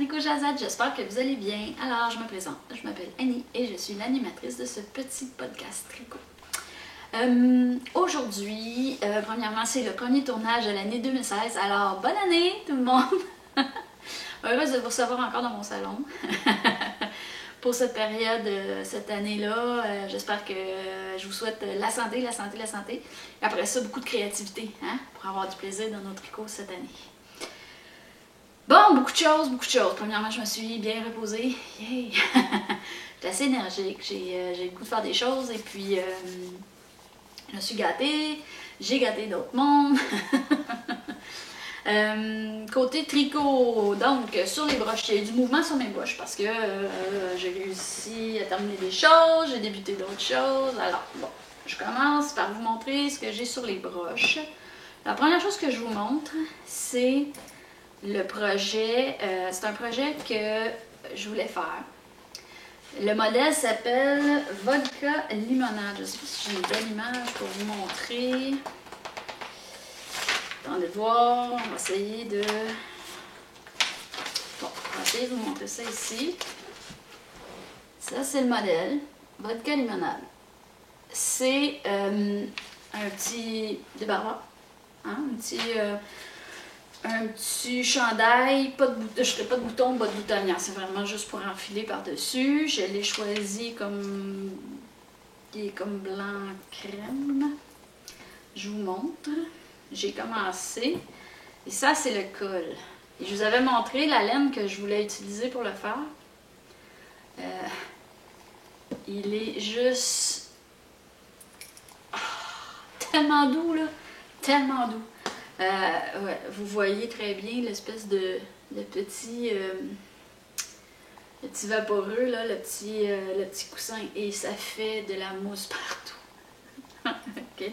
Tricot Jazette, j'espère que vous allez bien. Alors, je me présente, je m'appelle Annie et je suis l'animatrice de ce petit podcast tricot. Aujourd'hui, premièrement, c'est le premier tournage de l'année 2016, alors bonne année tout le monde! Heureuse de vous recevoir encore dans mon salon pour cette période, cette année-là. J'espère que je vous souhaite la santé, la santé, la santé. Et après ça, beaucoup de créativité hein, pour avoir du plaisir dans nos tricots cette année. Bon, beaucoup de choses, beaucoup de choses. Premièrement, je me suis bien reposée. Yay! J'étais assez énergique. J'ai le goût de faire des choses et puis je me suis gâtée. J'ai gâté d'autres mondes. Côté tricot, donc sur les broches, il y a eu du mouvement sur mes broches parce que j'ai réussi à terminer des choses, j'ai débuté d'autres choses. Alors, bon, je commence par vous montrer ce que j'ai sur les broches. La première chose que je vous montre, c'est le projet. C'est un projet que je voulais faire. Le modèle s'appelle Vodka Limonade. Je ne sais pas si j'ai une belle image pour vous montrer. Attendez de voir, on va essayer de... Bon, on va essayer de vous montrer ça ici. Ça, c'est le modèle. Vodka Limonade. C'est un petit débarras. Hein? Un petit chandail. Pas de je ne ferai pas de bouton, pas de boutonnière. C'est vraiment juste pour enfiler par-dessus. Je l'ai choisi comme... Il est comme blanc crème. Je vous montre. J'ai commencé et ça c'est le col. Et je vous avais montré la laine que je voulais utiliser pour le faire. Il est juste tellement doux là, tellement doux. Ouais, vous voyez très bien l'espèce de petit le petit vaporeux là, le petit coussin et ça fait de la mousse partout. Ok.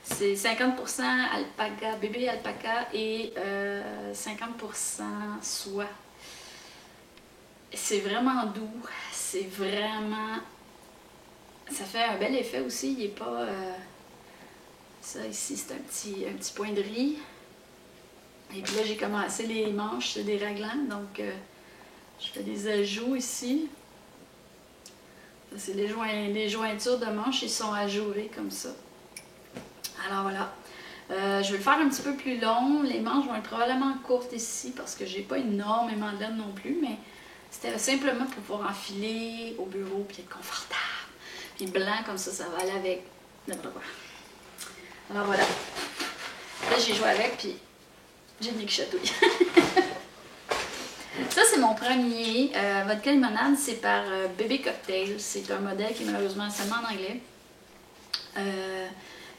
C'est 50% alpaca, bébé alpaca et 50% soie. C'est vraiment doux, c'est vraiment... Ça fait un bel effet aussi, il n'est pas... Ça ici c'est un petit point de riz. Et puis là j'ai commencé les manches, c'est des raglans, donc je fais des ajouts ici. C'est les jointures de manches, ils sont ajourés comme ça. Alors voilà, je vais le faire un petit peu plus long. Les manches vont être probablement courtes ici parce que j'ai pas énormément de laine non plus, mais c'était simplement pour pouvoir enfiler au bureau puis être confortable. Puis blanc comme ça va aller avec n'importe quoi. Alors voilà, là j'ai joué avec puis j'ai mis que chatouille. Ça c'est mon premier, Vodka Limonade, c'est par Bébé Cocktail. C'est un modèle qui est malheureusement seulement en anglais.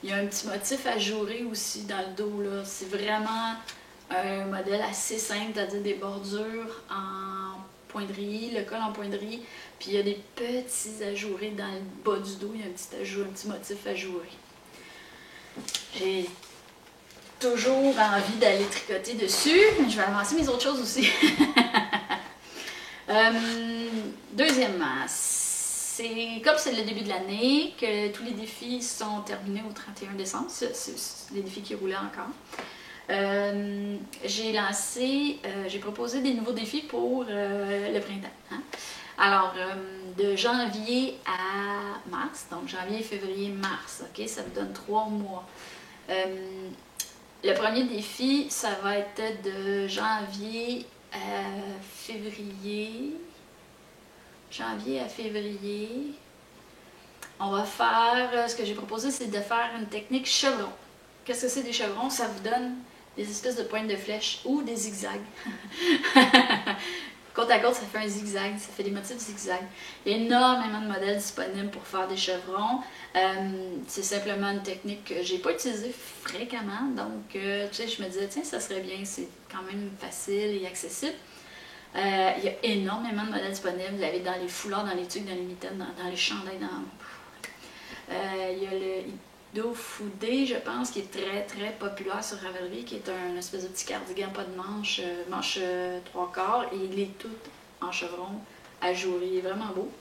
Il y a un petit motif ajouré aussi dans le dos. C'est vraiment un modèle assez simple, c'est-à-dire des bordures en pointerie, le col en pointerie, puis il y a des petits ajourés dans le bas du dos, il y a un petit motif ajouré. J'ai toujours envie d'aller tricoter dessus, mais je vais avancer mes autres choses aussi. Deuxièmement, c'est comme c'est le début de l'année, que tous les défis sont terminés au 31 décembre. C'est les défis qui roulaient encore. J'ai proposé des nouveaux défis pour le printemps. Hein? Alors, de janvier à mars, donc janvier, février, mars, ok, ça me donne 3 mois. Le premier défi, ça va être de janvier à février. Janvier à février, on va faire, ce que j'ai proposé, c'est de faire une technique chevron. Qu'est-ce que c'est des chevrons? Ça vous donne des espèces de pointes de flèche ou des zigzags. Côte à côte, ça fait un zigzag, ça fait des motifs zigzag. Il y a énormément de modèles disponibles pour faire des chevrons. C'est simplement une technique que j'ai pas utilisée fréquemment, donc tu sais, je me disais, tiens, ça serait bien, c'est quand même facile et accessible. Il y a énormément de modèles disponibles. Vous l'avez dans les foulards, dans les tuques, dans les mitaines, dans les chandails. Il y a le Ido Foudé, je pense, qui est très très populaire sur Ravelry, qui est un espèce de petit cardigan, pas de manche, manche 3/4, et il est tout en chevron ajouré. Il est vraiment beau.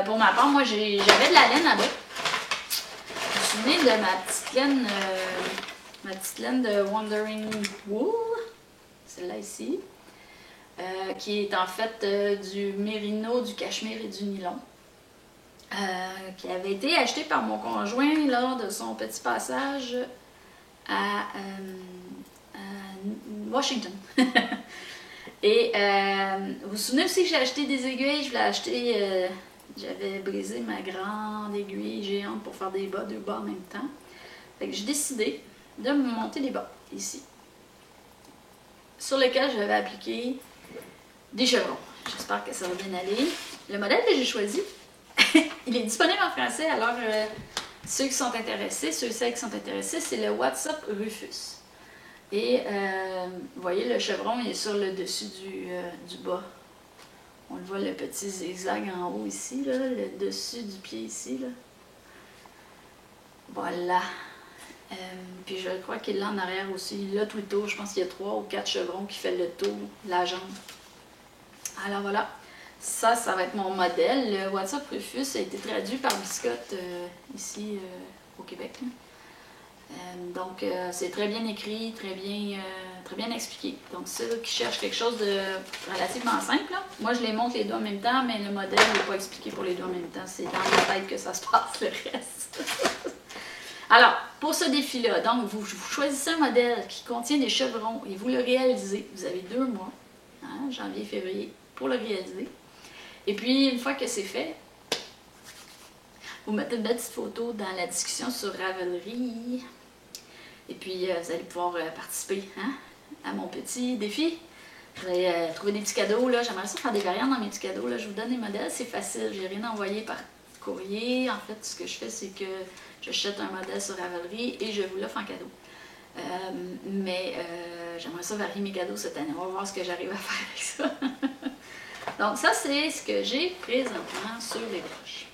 Pour ma part, moi j'avais de la laine avec. Je me souviens de ma petite laine de Wandering Wool, celle-là ici. qui est en fait du mérino, du cachemire et du nylon. Qui avait été acheté par mon conjoint lors de son petit passage à Washington. Et vous vous souvenez aussi que j'ai acheté des aiguilles, je voulais acheter, j'avais brisé ma grande aiguille géante pour faire des bas, 2 bas en même temps. Fait que j'ai décidé de me monter des bas, ici, sur lesquels j'avais appliqué des chevrons. J'espère que ça va bien aller. Le modèle que j'ai choisi, il est disponible en français, alors ceux qui sont intéressés, ceux et celles qui sont intéressés, c'est le WhatsApp Rufus. Et vous voyez, le chevron, il est sur le dessus du bas. On le voit, le petit zigzag en haut ici, là, le dessus du pied ici. Là. Voilà. Puis je crois qu'il l'a en arrière aussi. Là, tout le tour, je pense qu'il y a 3 ou 4 chevrons qui fait le tour de la jambe. Alors voilà. Ça va être mon modèle. Le WhatsApp Rufus a été traduit par Biscotte ici au Québec. Donc, c'est très bien écrit, très bien expliqué. Donc, ceux qui cherchent quelque chose de relativement simple, là, moi je les montre les deux en même temps, mais le modèle n'est pas expliqué pour les deux en même temps. C'est dans ma tête que ça se passe le reste. Alors, pour ce défi-là, donc vous choisissez un modèle qui contient des chevrons et vous le réalisez. Vous avez 2 mois, hein, janvier, février, pour le réaliser. Et puis, une fois que c'est fait, vous mettez une petite photo dans la discussion sur Ravelry. Et puis, vous allez pouvoir participer hein, à mon petit défi. Je vais trouver des petits cadeaux. J'aimerais ça faire des variantes dans mes petits cadeaux. Là. Je vous donne des modèles, c'est facile. Je n'ai rien envoyé par courrier. En fait, ce que je fais, c'est que j'achète un modèle sur Ravelry et je vous l'offre en cadeau. Mais j'aimerais ça varier mes cadeaux cette année. On va voir ce que j'arrive à faire avec ça. Donc, ça, c'est ce que j'ai présentement sur les broches.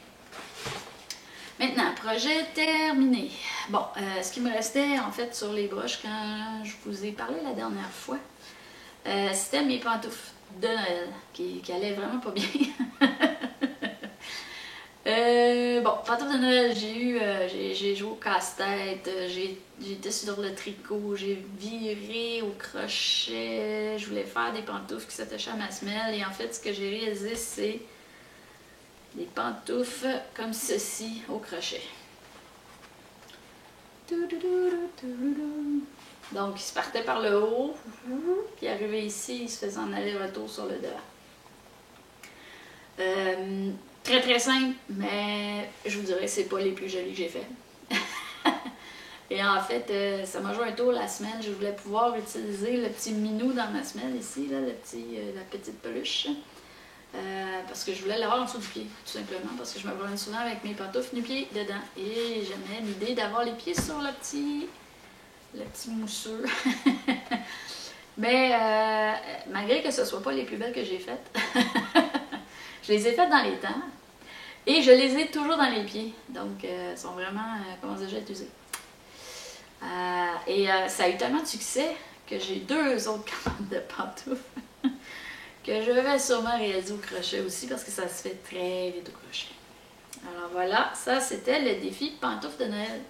Maintenant, projet terminé. Bon, ce qui me restait en fait sur les broches quand je vous ai parlé la dernière fois, c'était mes pantoufles de Noël qui allaient vraiment pas bien. Bon, pantoufles de Noël, j'ai joué au casse-tête, j'étais sur le tricot, j'ai viré au crochet, je voulais faire des pantoufles qui s'attachaient à ma semelle et en fait, ce que j'ai réalisé, c'est des pantoufles comme ceci au crochet. Donc, il se partait par le haut, puis arrivé ici, il se faisait en aller-retour sur le devant. Très très simple, mais je vous dirais que c'est pas les plus jolis que j'ai fait. Et en fait, ça m'a joué un tour la semelle. Je voulais pouvoir utiliser le petit minou dans ma semelle ici, là, la petite peluche. Parce que je voulais l'avoir en dessous du pied, tout simplement, parce que je me promène souvent avec mes pantoufles nu-pieds dedans. Et j'aimais l'idée d'avoir les pieds sur le petit mousseux. Mais malgré que ce ne soit pas les plus belles que j'ai faites, je les ai faites dans les temps et je les ai toujours dans les pieds. Donc, elles sont vraiment, comment dire, usées. Ça a eu tellement de succès que j'ai 2 autres commandes de pantoufles. Que je vais sûrement réaliser au crochet aussi parce que ça se fait très vite au crochet. Alors voilà, ça c'était le défi pantoufles de Noël.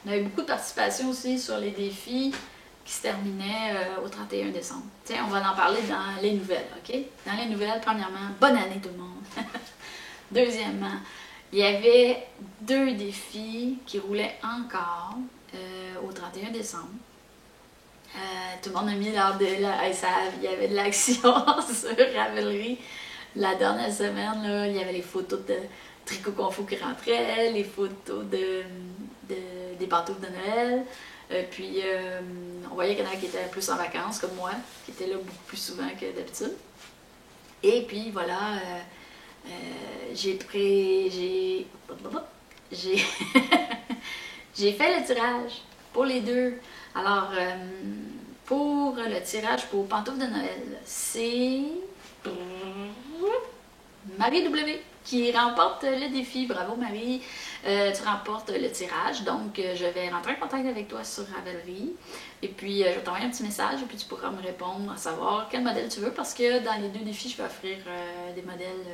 On a eu beaucoup de participation aussi sur les défis qui se terminaient au 31 décembre. Tiens, on va en parler dans les nouvelles, ok? Dans les nouvelles, premièrement, bonne année tout le monde! Deuxièmement, il y avait 2 défis qui roulaient encore au 31 décembre. Tout le monde a mis l'heure il y avait de l'action sur Ravelry. La dernière semaine, là, il y avait les photos de tricot confo qui rentraient, les photos des pantoufles de Noël. Puis on voyait qu'il y en a qui étaient plus en vacances, comme moi, qui étaient là beaucoup plus souvent que d'habitude. Et puis voilà, j'ai j'ai fait le tirage pour les 2. Alors, pour le tirage pour pantoufles de Noël, c'est Marie W qui remporte le défi. Bravo Marie, tu remportes le tirage. Donc, je vais rentrer en contact avec toi sur Ravelry. Et puis, je vais t'envoyer un petit message et puis tu pourras me répondre à savoir quel modèle tu veux. Parce que dans les 2 défis, je vais offrir des modèles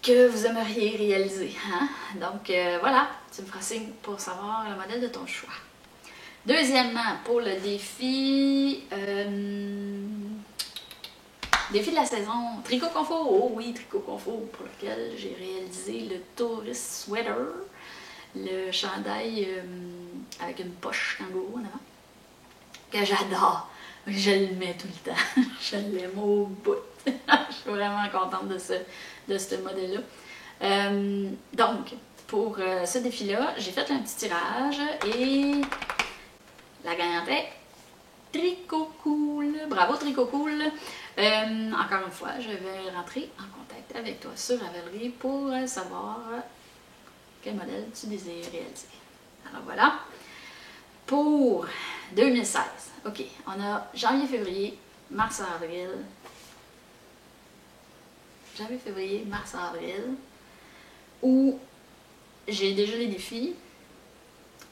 que vous aimeriez réaliser. Hein? Donc, voilà, tu me feras signe pour savoir le modèle de ton choix. Deuxièmement, pour le défi de la saison, Tricot Confort. Oh oui, Tricot Confort, pour lequel j'ai réalisé le Tourist Sweater, le chandail avec une poche kangourou en avant, que j'adore. Je le mets tout le temps. Je l'aime au bout. Je suis vraiment contente de ce modèle-là. Donc, pour ce défi-là, j'ai fait un petit tirage et la gagnante est Tricot Cool. Bravo Tricot Cool. Encore une fois, je vais rentrer en contact avec toi sur Ravelry pour savoir quel modèle tu désires réaliser. Alors voilà. Pour 2016, ok, on a janvier, février, mars, avril. Janvier, février, mars, avril, où j'ai déjà les défis.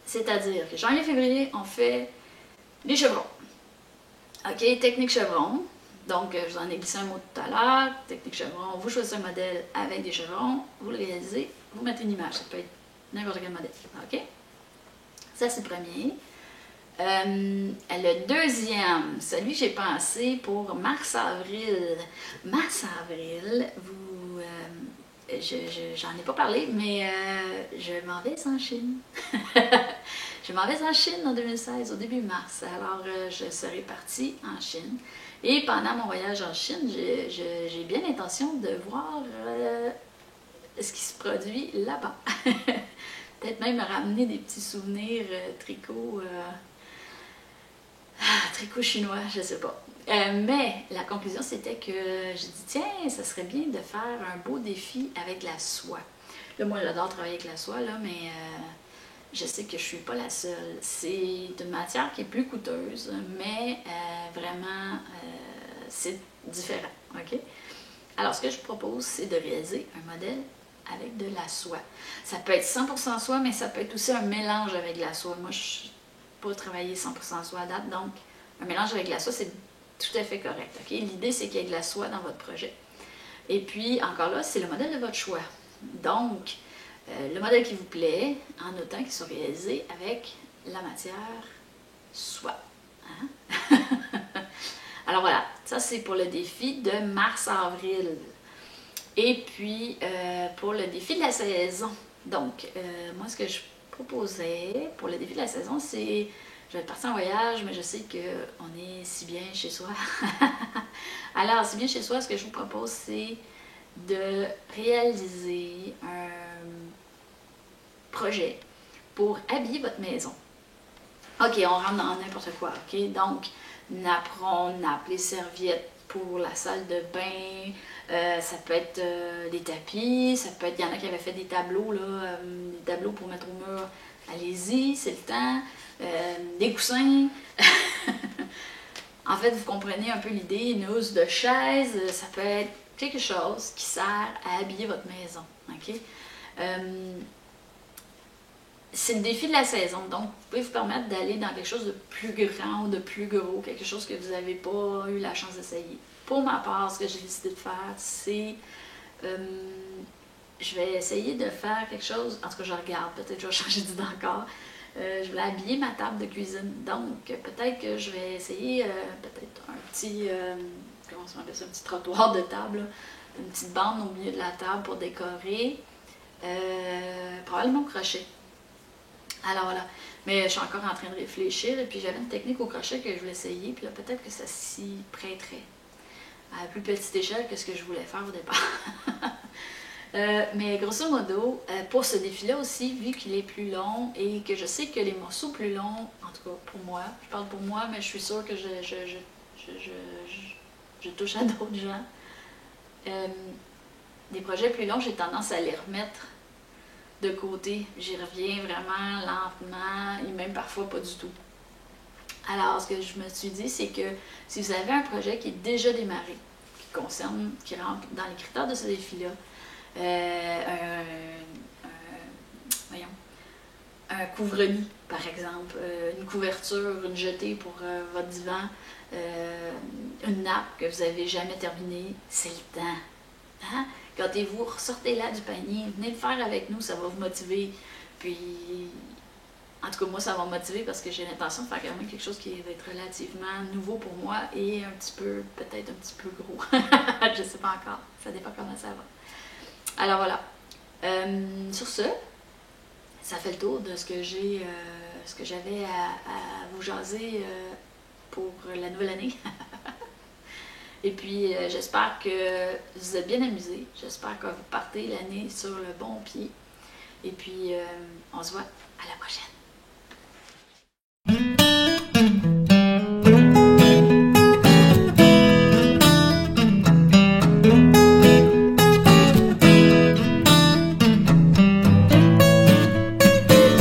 C'est-à-dire que janvier, février, on fait les chevrons. Ok, technique chevron. Donc, je vous en ai glissé un mot tout à l'heure. Technique chevron, vous choisissez un modèle avec des chevrons, vous le réalisez, vous mettez une image. Ça peut être n'importe quel modèle. Ok? Ça, c'est le premier. Le deuxième, celui que j'ai pensé pour mars-avril. Mars-avril, j'en ai pas parlé, mais je m'en vais en Chine. Je m'en vais en Chine en 2016, au début mars. Alors, je serai partie en Chine. Et pendant mon voyage en Chine, j'ai bien l'intention de voir ce qui se produit là-bas. Peut-être même ramener des petits souvenirs tricot chinois, je sais pas. Mais la conclusion, c'était que j'ai dit, tiens, ça serait bien de faire un beau défi avec la soie. Là, moi, j'adore travailler avec la soie, là, mais je sais que je suis pas la seule. C'est une matière qui est plus coûteuse, mais vraiment, c'est différent, ok? Alors, ce que je propose, c'est de réaliser un modèle avec de la soie. Ça peut être 100% soie, mais ça peut être aussi un mélange avec de la soie. Moi, je suis pas travaillé 100% soie à date, donc un mélange avec de la soie, c'est tout à fait correct. Okay? L'idée, c'est qu'il y ait de la soie dans votre projet. Et puis, encore là, c'est le modèle de votre choix. Donc, le modèle qui vous plaît, en notant qu'il soit réalisé avec la matière soie. Hein? Alors voilà, ça c'est pour le défi de mars-avril. Et puis, pour le défi de la saison, donc, moi ce que je proposais pour le défi de la saison, c'est, je vais partir en voyage, mais je sais qu'on est si bien chez soi. Alors, si bien chez soi, ce que je vous propose, c'est de réaliser un projet pour habiller votre maison. Ok, on rentre dans n'importe quoi, ok? Donc, napperon, nappe, les serviettes pour la salle de bain, ça peut être des tapis, ça peut être, il y en a qui avaient fait des tableaux, là, des tableaux pour mettre au mur. Allez-y, c'est le temps. Des coussins. En fait, vous comprenez un peu l'idée, une housse de chaise, ça peut être quelque chose qui sert à habiller votre maison, ok? C'est le défi de la saison, donc vous pouvez vous permettre d'aller dans quelque chose de plus grand ou de plus gros, quelque chose que vous n'avez pas eu la chance d'essayer. Pour ma part, ce que j'ai décidé de faire, c'est je vais essayer de faire quelque chose, en tout cas je regarde, peut-être que je vais changer d'idée encore. Je vais habiller ma table de cuisine, donc peut-être que je vais essayer peut-être un petit, comment on appelle ça, un petit trottoir de table, là, une petite bande au milieu de la table pour décorer, probablement au crochet. Alors voilà, mais je suis encore en train de réfléchir et puis j'avais une technique au crochet que je voulais essayer, puis là peut-être que ça s'y prêterait à plus petite échelle que ce que je voulais faire au départ. Mais grosso modo, pour ce défi-là aussi, vu qu'il est plus long et que je sais que les morceaux plus longs, en tout cas pour moi, je parle pour moi, mais je suis sûre que je touche à d'autres gens. Des projets plus longs, j'ai tendance à les remettre de côté. J'y reviens vraiment lentement et même parfois pas du tout. Alors, ce que je me suis dit, c'est que si vous avez un projet qui est déjà démarré, qui rentre dans les critères de ce défi-là, un couvre-lit, par exemple, une couverture, une jetée pour votre divan, une nappe que vous n'avez jamais terminée, c'est le temps. Hein? Gâtez-vous, ressortez-la du panier, venez le faire avec nous, ça va vous motiver. Puis, en tout tout cas, moi, ça va me motiver parce que j'ai l'intention de faire quand même quelque chose qui va être relativement nouveau pour moi et un petit peu, peut-être un petit peu gros. Je sais pas encore. Ça dépend comment ça va. Alors voilà. Sur ce, ça fait le tour de ce que j'ai, ce que j'avais à vous jaser pour la nouvelle année. Et puis, j'espère que vous vous êtes bien amusés. J'espère que vous partez l'année sur le bon pied. Et puis, on se voit à la prochaine.